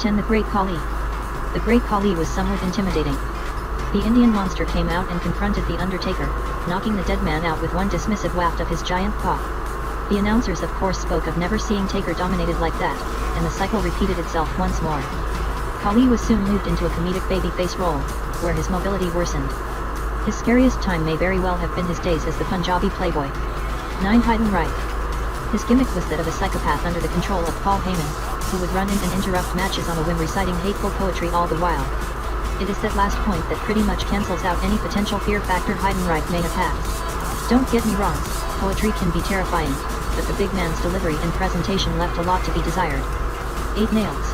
10. The Great Khali. The Great Khali was somewhat intimidating. The Indian monster came out and confronted the Undertaker, knocking the Deadman out with one dismissive waft of his giant paw. The announcers of course spoke of never seeing Taker dominated like that, and the cycle repeated itself once more. Khali was soon moved into a comedic babyface role, where his mobility worsened. His scariest time may very well have been his days as the Punjabi Playboy. 9. Hidden right. His gimmick was that of a psychopath under the control of Paul Heyman, who would run in and interrupt matches on a whim, reciting hateful poetry all the while. It is that last point that pretty much cancels out any potential fear factor Heidenreich may have had. Don't get me wrong, poetry can be terrifying, but the big man's delivery and presentation left a lot to be desired. 8. Nails.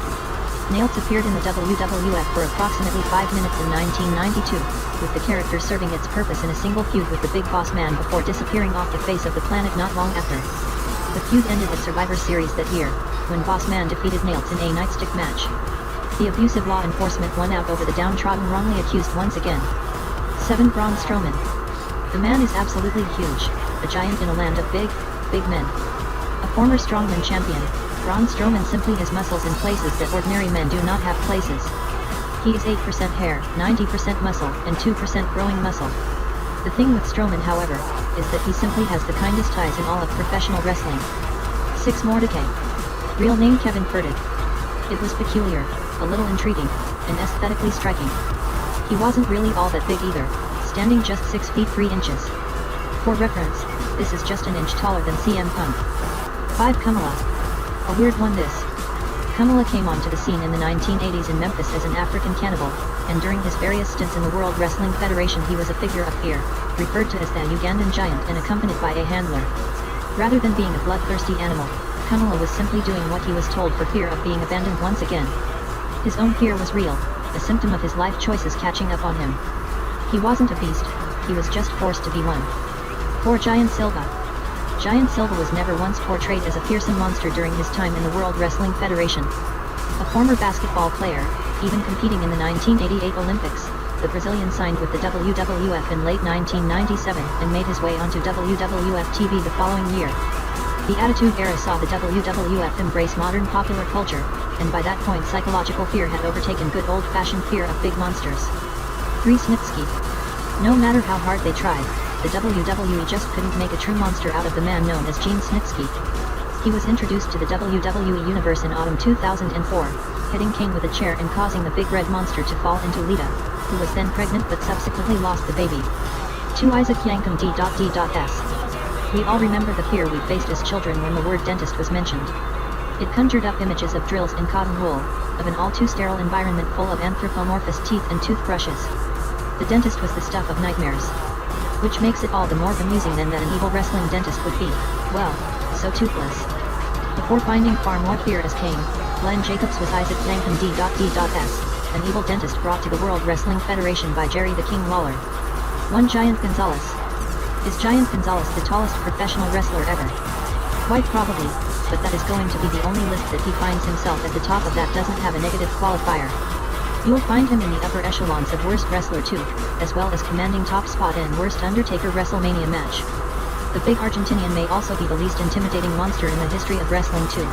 Nails appeared in the WWF for approximately 5 minutes in 1992, with the character serving its purpose in a single feud with the Big Boss Man before disappearing off the face of the planet not long after. The feud ended at Survivor Series that year, when Boss Man defeated Nails in a nightstick match. The abusive law enforcement won out over the downtrodden wrongly accused once again. 7. Braun Strowman. The man is absolutely huge, a giant in a land of big men. A former strongman champion, Braun Strowman simply has muscles in places that ordinary men do not have places. He is 8% hair, 90% muscle, and 2% growing muscle. The thing with Strowman, however, is that he simply has the kindest ties in all of professional wrestling. 6. Mordecai. Real name Kevin Furted. It was peculiar, a little intriguing, and aesthetically striking. He wasn't really all that big either, standing just 6 feet 3 inches. For reference, this is just an inch taller than CM Punk. 5. Kamala. A weird one this. Kamala came onto the scene in the 1980s in Memphis as an African cannibal, and during his various stints in the World Wrestling Federation he was a figure of fear, referred to as the Ugandan giant and accompanied by a handler. Rather than being a bloodthirsty animal, Kamala was simply doing what he was told for fear of being abandoned once again. His own fear was real, a symptom of his life choices catching up on him. He wasn't a beast, he was just forced to be one. 4. Giant Silva. Giant Silva was never once portrayed as a fearsome monster during his time in the World Wrestling Federation. A former basketball player, even competing in the 1988 Olympics, the Brazilian signed with the WWF in late 1997 and made his way onto WWF TV the following year. The Attitude Era saw the WWF embrace modern popular culture, and by that point psychological fear had overtaken good old-fashioned fear of big monsters. 3. Snitsky. No matter how hard they tried, the WWE just couldn't make a true monster out of the man known as Gene Snitsky. He was introduced to the WWE Universe in autumn 2004, hitting Kane with a chair and causing the big red monster to fall into Lita, who was then pregnant but subsequently lost the baby. 2. Isaac Yankem D.D.S. We all remember the fear we faced as children when the word dentist was mentioned. It conjured up images of drills and cotton wool, of an all too sterile environment full of anthropomorphous teeth and toothbrushes. The dentist was the stuff of nightmares. Which makes it all the more amusing than that an evil wrestling dentist would be, well, so toothless. Before finding far more fear as Kane, Glenn Jacobs was Isaac Yankem D.D.S, an evil dentist brought to the World Wrestling Federation by Jerry the King Lawler. 1. Giant Gonzalez. Is Giant Gonzalez the tallest professional wrestler ever? Quite probably, but that is going to be the only list that he finds himself at the top of that doesn't have a negative qualifier. You'll find him in the upper echelons of Worst Wrestler 2, as well as commanding top spot in Worst Undertaker WrestleMania match. The big Argentinian may also be the least intimidating monster in the history of wrestling too.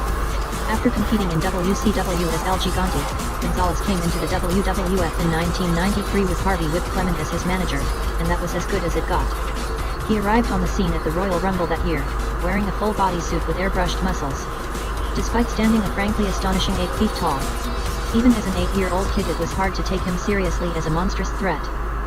After competing in WCW as El Gigante, Gonzalez came into the WWF in 1993 with Harvey Whip Clement as his manager, and that was as good as it got. He arrived on the scene at the Royal Rumble that year, wearing a full bodysuit with airbrushed muscles. Despite standing a frankly astonishing 8 feet tall, even as an 8-year-old kid it was hard to take him seriously as a monstrous threat.